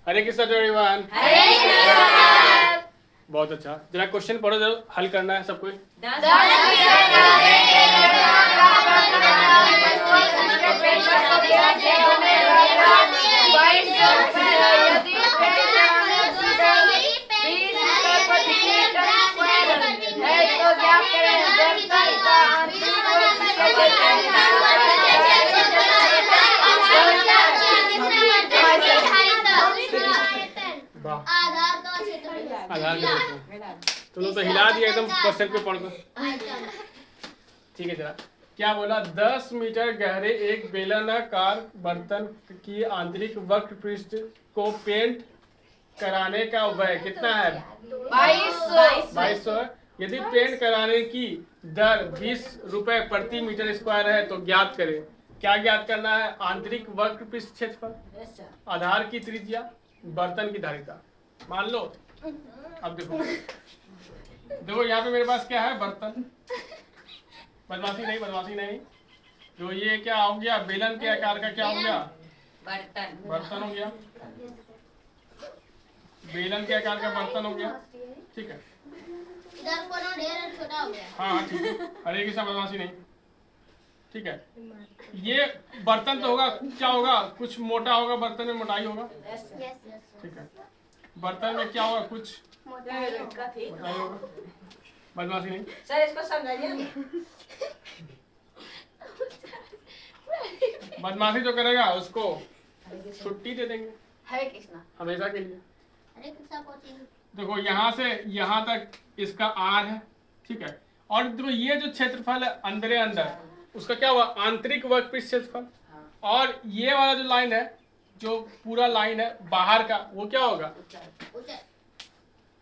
हरे Krishna everyone. बहुत अच्छा, जरा क्वेश्चन पढ़ो, जरा हल करना है सबको। आधार तुम तो हिला दिया एकदम क्वेश्चन पे पढ़कर। ठीक है, जरा क्या बोला? 10 मीटर गहरे एक बेलनाकार बर्तन की आंतरिक वक्र पृष्ठ को पेंट कराने का व्यय कितना है? 2200। यदि पेंट कराने की दर 20 रुपए प्रति मीटर स्क्वायर है तो ज्ञात करें। क्या ज्ञात करना है? आंतरिक वक्र पृष्ठ क्षेत्रफल, आधार की त्रिज्या, बर्तन की धारिता। मान लो, अब देखो यहाँ पे मेरे पास क्या है? बर्तन। बदमाशी नहीं। जो ये क्या हो गया? बेलन के आकार का क्या हो गया? बर्तन हो गया। बेलन के आकार का बर्तन हो गया। ठीक है, इधर कोनो ढेर छोटा हो गया। हाँ ठीक है, हरे की सब बदमाशी नहीं। ठीक है, ये बर्तन तो होगा, क्या होगा? कुछ मोटा होगा, बर्तन में मोटाई होगा। ठीक है, बर्तन में क्या होगा? कुछ मोटाई होगा। बदमाशी नहीं सर, इसको समझाइए। बदमाशी जो करेगा उसको छुट्टी दे देंगे हरे कृष्णा हमेशा के लिए। हरे कृष्णा कोचिंग। देखो यहाँ से यहाँ तक इसका आर है। ठीक है, और देखो ये जो क्षेत्रफल है अंदर उसका क्या हुआ? आंतरिक वर्कपीस क्षेत्रफल। और ये वाला जो लाइन है, जो पूरा लाइन है बाहर का, वो क्या होगा?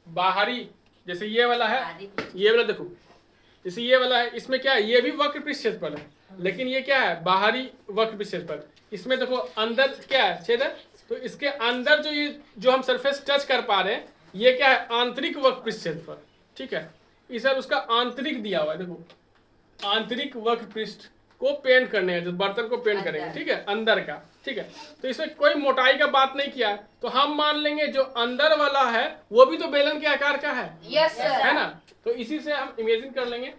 बाहरी। जैसे ये वाला है, ये वाला देखो, जैसे ये वाला है, इसमें क्या है? ये भी वर्कपीस क्षेत्रफल है, लेकिन ये क्या है? बाहरी वर्कपीस क्षेत्रफल। इसमें देखो अंदर क्या है? छेद है, तो इसके अंदर जो ये जो हम सरफेस टच कर पा रहे हैं, ये क्या है? आंतरिक वर्कपीस क्षेत्रफल। ठीक है, इस उसका आंतरिक दिया हुआ है। देखो, आंतरिक वक्र को पेंट करने हैं, जो बर्तन को पेंट करेंगे। ठीक है, अंदर का। ठीक है, तो इसमें कोई मोटाई का बात नहीं किया है, तो हम मान लेंगे जो अंदर वाला है वो भी तो बेलन के आकार का है। यस सर, है ना? तो इसी से हम इमेजिन कर लेंगे।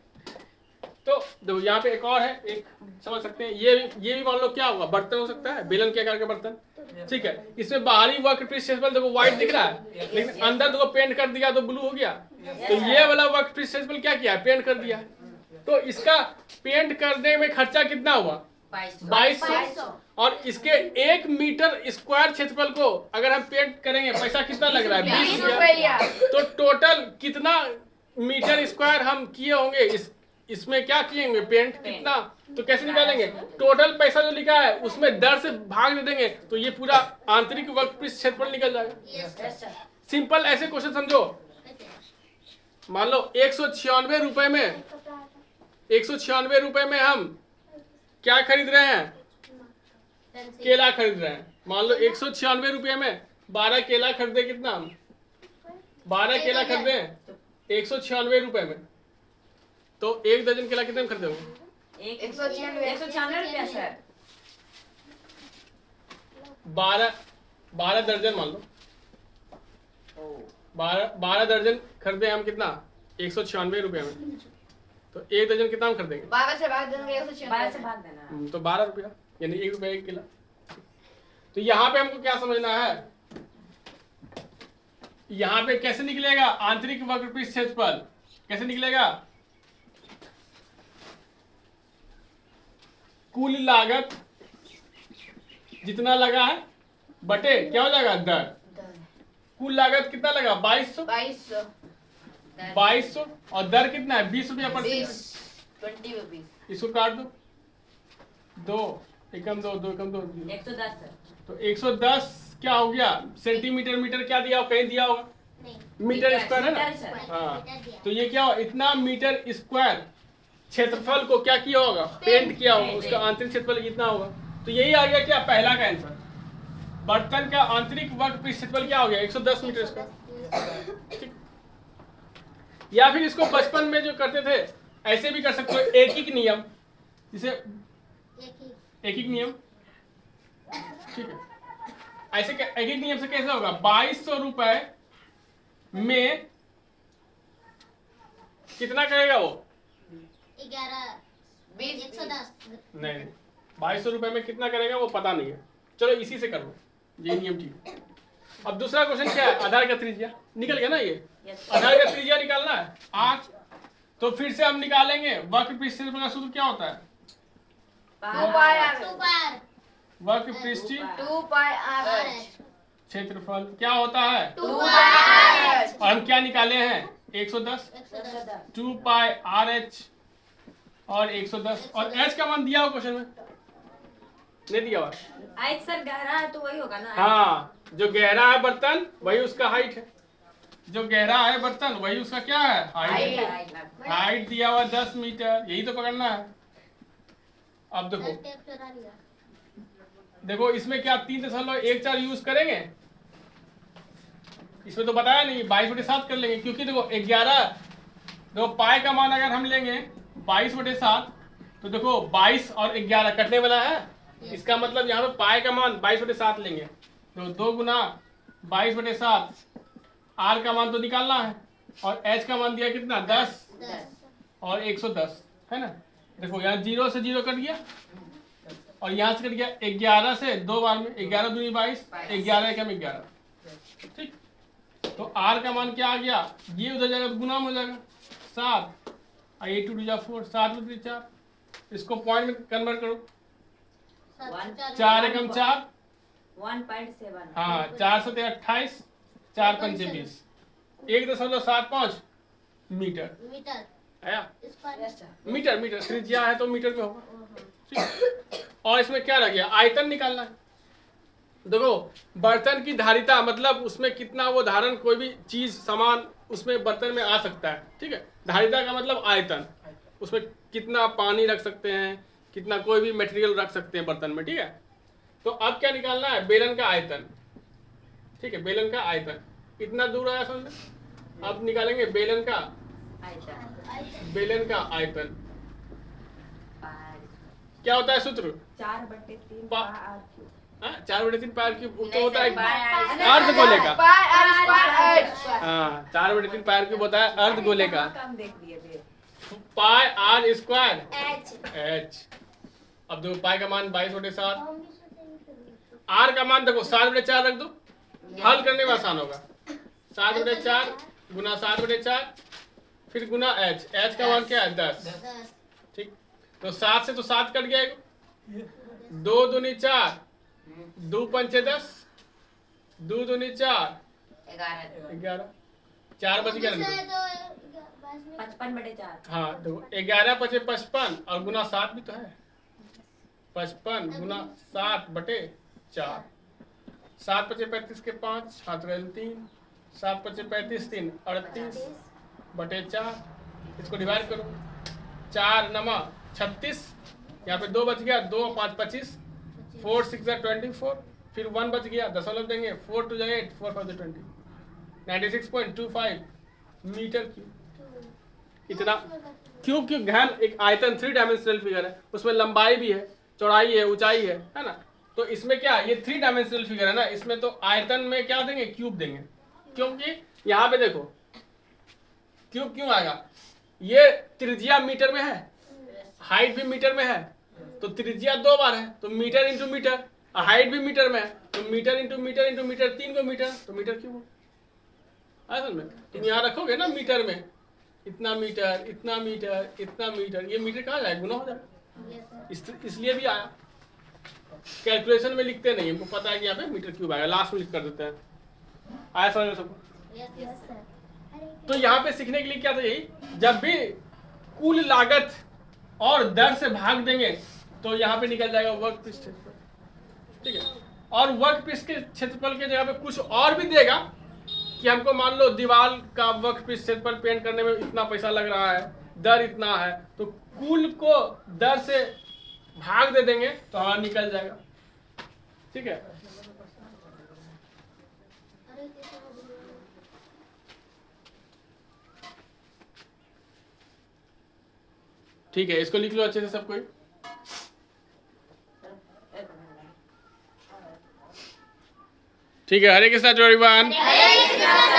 तो देखो यहाँ पे एक और है, एक समझ सकते हैं, ये भी मान लो क्या होगा? बर्तन हो सकता है, बेलन के आकार का बर्तन। ठीक है, इसमें बाहरी वक्र क्षेत्रफल देखो व्हाइट दिख रहा है, लेकिन अंदर देखो पेंट कर दिया तो ब्लू हो गया। तो ये वाला वक्र क्षेत्रफल क्या किया? पेंट कर दिया। तो इसका पेंट करने में खर्चा कितना हुआ? 2200। और इसके 1 मीटर स्क्वायर क्षेत्रफल को अगर हम पेंट करेंगे, पैसा कितना लग रहा है? 20 रुपया। तो टोटल कितना मीटर स्क्वायर हम किए होंगे? इसमें क्या किए होंगे? पेंट कितना? तो कैसे निकालेंगे? टोटल पैसा जो लिखा है उसमें दर से भाग दे देंगे, तो ये पूरा आंतरिक वर्कपीस क्षेत्रफल निकल जाएगा। सिंपल ऐसे क्वेश्चन समझो। मान लो 196 रुपए में 196 रुपए में हम क्या खरीद रहे हैं? केला खरीद रहे हैं। मान लो 196 रुपये में 12 केला खरीदे। कितना? 12 केला खरीदे 196 रुपए में, तो 1 दर्जन केला कितने में खरीदे होंगे? 196 रुपया सर। 12 दर्जन मान लो, 12 दर्जन खरीदे हम। कितना? 196 रुपये में, तो 1 दर्जन कितना हम खरीदेंगे? 12 से भाग देंगे, 196 से भाग देना, तो 12 रुपया, यानी 1 रुपया 1 केला। तो यहाँ पे हमको क्या समझना है? यहाँ पे कैसे निकलेगा आंतरिक वर्कपीस क्षेत्रफल? कैसे निकलेगा? कुल लागत जितना लगा है बटे क्या हो जाएगा? दर। कुल लागत कितना लगा? 2200। 2200 और दर कितना है? 20 रुपया प्रति। 20 रुपीज। इसको काट दो, 2 एकम 2 2 एकम 2 110 सर। तो 110 क्या हो गया? सेंटीमीटर। मीटर क्या दिया? कहीं दिया होगा? मीटर स्क्वायर है ना? हाँ, तो ये क्या हो? इतना मीटर स्क्वायर क्षेत्रफल को क्या किया होगा? पेंट किया होगा। उसका आंतरिक क्षेत्रफल कितना होगा? तो यही आ गया क्या? पहला का आंसर। बर्तन का आंतरिक वर्कपीस क्षेत्रफल क्या हो गया? 110 मीटर स्क्वायर। ठीक, या फिर इसको बचपन में जो करते थे ऐसे भी कर सकते हो। एक नियम, जिसे एक नियम। ठीक है, ऐसे एक एक नियम से कैसे होगा? 2200 रुपए में कितना करेगा वो? 11 20 110 नहीं, 2200 रुपए में कितना करेगा वो पता नहीं है। चलो इसी से कर लो, ये नियम ठीक है। अब दूसरा क्वेश्चन क्या है? आधार का त्रिज्या निकल गया ना, ये आधार का त्रिज्या निकालना है 8। तो फिर से हम निकालेंगे वक्र पृष्ठ क्षेत्रफल का सूत्र क्या होता है? 2 पार वक्र पृष्ठ 2 पाई आर क्षेत्रफल क्या होता है? 2 पाई और हम क्या निकाले हैं? 110। 2 पाई आर एच और 110। और एच का मान दिया हो क्वेश्चन में? नहीं दिया हुआ? हाइट सर गहरा है तो वही होगा ना। हाँ, जो गहरा है बर्तन वही उसका हाइट है। जो गहरा है बर्तन वही उसका क्या है? हाइट है। हाइट दिया हुआ 10 मीटर, यही तो पकड़ना है। अब देखो देखो इसमें क्या 3.14 यूज करेंगे? इसमें तो बताया नहीं, 22/7 कर लेंगे, क्योंकि देखो 11 देखो पाई का मान अगर हम लेंगे 22/7 तो देखो 22 और 11 कटने वाला है। इसका मतलब यहाँ पे पाई का मान 22/7 लेंगे तो 2 गुना 22/7। आर का मान तो निकालना है और एच का मान दिया कितना? 10 और 110 है ना। देखो यहाँ 0 से 0 कट गया और यहाँ से कट गया 11 से 2 बार में 11 दूनी 22, 11 एकम 11। ठीक, तो आर का मान क्या आ गया? ये उधर जाएगा तो गुना में हो जाएगा 7 और 8 2 जा 4, 7 में 4। इसको पॉइंट में कन्वर्ट करो। 4 एकम 4, 1.7 हाँ 4 से 28, 4 पंचे 20, 1.75 मीटर मीटर आया। स्क्वायर मीटर मीटर त्रिज्या है तो मीटर में होगा। ठीक। और इसमें क्या रह गया? आयतन निकालना है। देखो बर्तन की धारिता मतलब उसमें कितना वो धारण, कोई भी चीज सामान उसमें बर्तन में आ सकता है। ठीक है, धारिता का मतलब आयतन, उसमें कितना पानी रख सकते हैं, कितना कोई भी मटेरियल रख सकते हैं बर्तन में। ठीक है, तो अब क्या निकालना है? बेलन का आयतन। ठीक है, बेलन का आयतन इतना दूर आया समझ में। अब निकालेंगे बेलन का आयतन। क्या होता है सूत्र? 4/3 4/3 पाई क्यूब तो होता है अर्ध अर्ध गोले का। पाई आर स्क्वायर हाँ 4/3 पाई क्यूब होता है अर्ध गोले का। कम देख दिए थे। पाई आर स्क्वायर एच एच। अब देखो पाई का मान 22/7, आर का मान देखो 7/4 रख दो, हल करने में आसान होगा। 7/4 गुना 7/4 फिर गुना एच। एच का मान क्या है? 10। 10 ठीक, तो 7 से तो 7 कट गया, 2 दूनी 4, 2 पंचे 10, 2 दूनी 4 11, 4 बच गया ना। 55/4 हाँ देखो 11 पचे 55 और गुना 7 भी तो है। 55 गुना 7/4, 7 पचे 35 के 5, हाथ रहे 3, 7 पचे 35 3 38/4। इसको डिवाइड करो, 4 नमा 36, यहाँ पे 2 बच गया, 2 5 25, 4 6 24, फिर 1 बच गया, दशमलव देंगे, 4 2 8, 4 5 20, 96.25 मीटर क्यूब। इतना क्यूब क्यूब घन एक आयतन 3 डायमेंशनल फिगर है, उसमें लंबाई भी है, चौड़ाई है, ऊंचाई है ना। तो इसमें क्या ये 3 डायमेंशनल फिगर है ना, इसमें तो आयतन में क्या देंगे? क्यूब देंगे, क्योंकि यहाँ पे देखो क्यूब क्यों आएगा? ये त्रिज्या मीटर में है, हाइट भी मीटर में है, तो त्रिज्या 2 बार है तो मीटर इंटू मीटर, हाइट भी मीटर में है तो metre into metre into metre 3 को मीटर, तो मीटर क्यूब। असल में तुम यहाँ रखोगे ना मीटर में, इतना मीटर इतना मीटर इतना मीटर, ये मीटर कहाँ जाएगा? गुना हो जाएगा। इसलिए भी आया, कैलकुलेशन में लिखते नहीं, हमको पता है कि यहाँ पे मीटर क्यूब आएगा, लास्ट में लिख कर देते हैं। आया समझ में सबको? तो यहाँ पे सीखने के लिए क्या था? यही जब भी कुल लागत और दर से भाग देंगे तो यहाँ पे निकल जाएगा वर्ग पृष्ठ क्षेत्रफल। ठीक है, और वर्ग पृष्ठ के क्षेत्रफल के जगह पे कुछ और भी देगा कि हमको मान लो दीवार का वर्ग पृष्ठ क्षेत्रफल पेंट करने में इतना पैसा लग रहा है, दर इतना है, तो कुल को दर से भाग दे देंगे तो हमारा निकल जाएगा। ठीक है, ठीक है, इसको लिख लो अच्छे से सब कोई। ठीक है, हरे कृष्णा टू एवरीवन। हरे कृष्णा